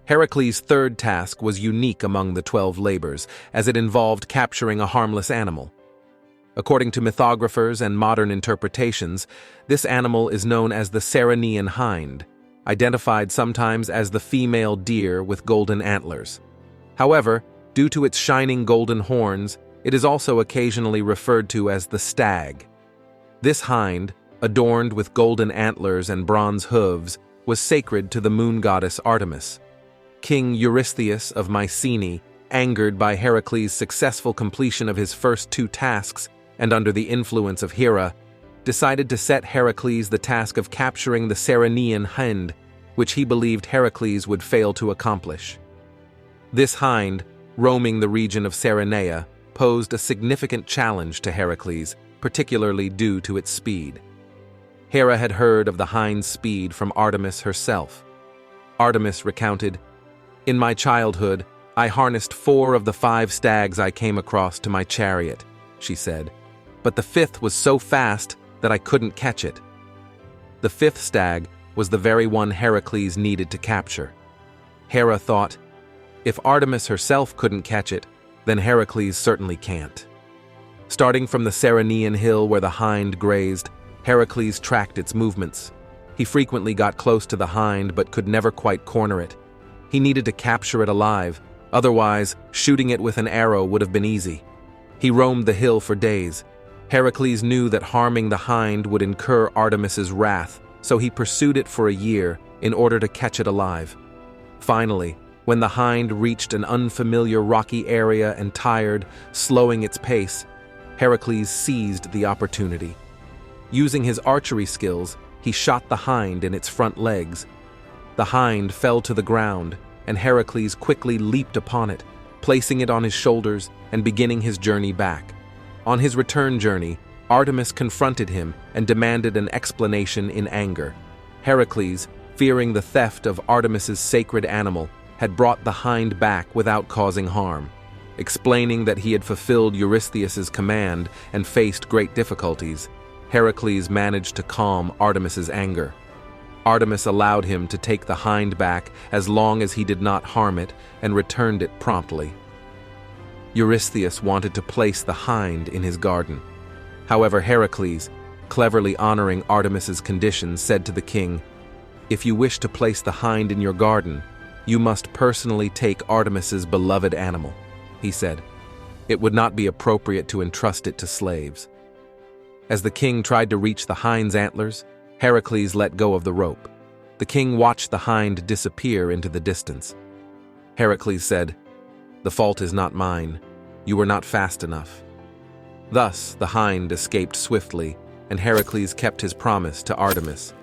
Heracles' third task was unique among the 12 labors, as it involved capturing a harmless animal. According to mythographers and modern interpretations, this animal is known as the Ceryneian Hind, identified sometimes as the female deer with golden antlers. However, due to its shining golden horns, it is also occasionally referred to as the stag. This hind, adorned with golden antlers and bronze hooves, was sacred to the moon goddess Artemis. King Eurystheus of Mycenae, angered by Heracles' successful completion of his first 2 tasks and under the influence of Hera, decided to set Heracles the task of capturing the Ceryneian Hind, which he believed Heracles would fail to accomplish. This hind, roaming the region of Cerynea, posed a significant challenge to Heracles, particularly due to its speed. Hera had heard of the hind's speed from Artemis herself. Artemis recounted, "In my childhood, I harnessed 4 of the 5 stags I came across to my chariot," she said, "but the 5th was so fast that I couldn't catch it." The 5th stag was the very one Heracles needed to capture. Hera thought, if Artemis herself couldn't catch it, then Heracles certainly can't. Starting from the Ceryneian hill where the hind grazed, Heracles tracked its movements. He frequently got close to the hind but could never quite corner it. He needed to capture it alive, otherwise shooting it with an arrow would have been easy. He roamed the hill for days. Heracles knew that harming the hind would incur Artemis's wrath, so he pursued it for a year in order to catch it alive. Finally, when the hind reached an unfamiliar rocky area and tired, slowing its pace, Heracles seized the opportunity. Using his archery skills, he shot the hind in its front legs. The hind fell to the ground, and Heracles quickly leaped upon it, placing it on his shoulders and beginning his journey back. On his return journey, Artemis confronted him and demanded an explanation in anger. Heracles, fearing the theft of Artemis's sacred animal, had brought the hind back without causing harm. Explaining that he had fulfilled Eurystheus's command and faced great difficulties, Heracles managed to calm Artemis's anger. Artemis allowed him to take the hind back as long as he did not harm it and returned it promptly. Eurystheus wanted to place the hind in his garden. However, Heracles, cleverly honoring Artemis's conditions, said to the king, "If you wish to place the hind in your garden, you must personally take Artemis's beloved animal," he said. "It would not be appropriate to entrust it to slaves." As the king tried to reach the hind's antlers, Heracles let go of the rope. The king watched the hind disappear into the distance. Heracles said, "The fault is not mine. You were not fast enough." Thus, the hind escaped swiftly, and Heracles kept his promise to Artemis.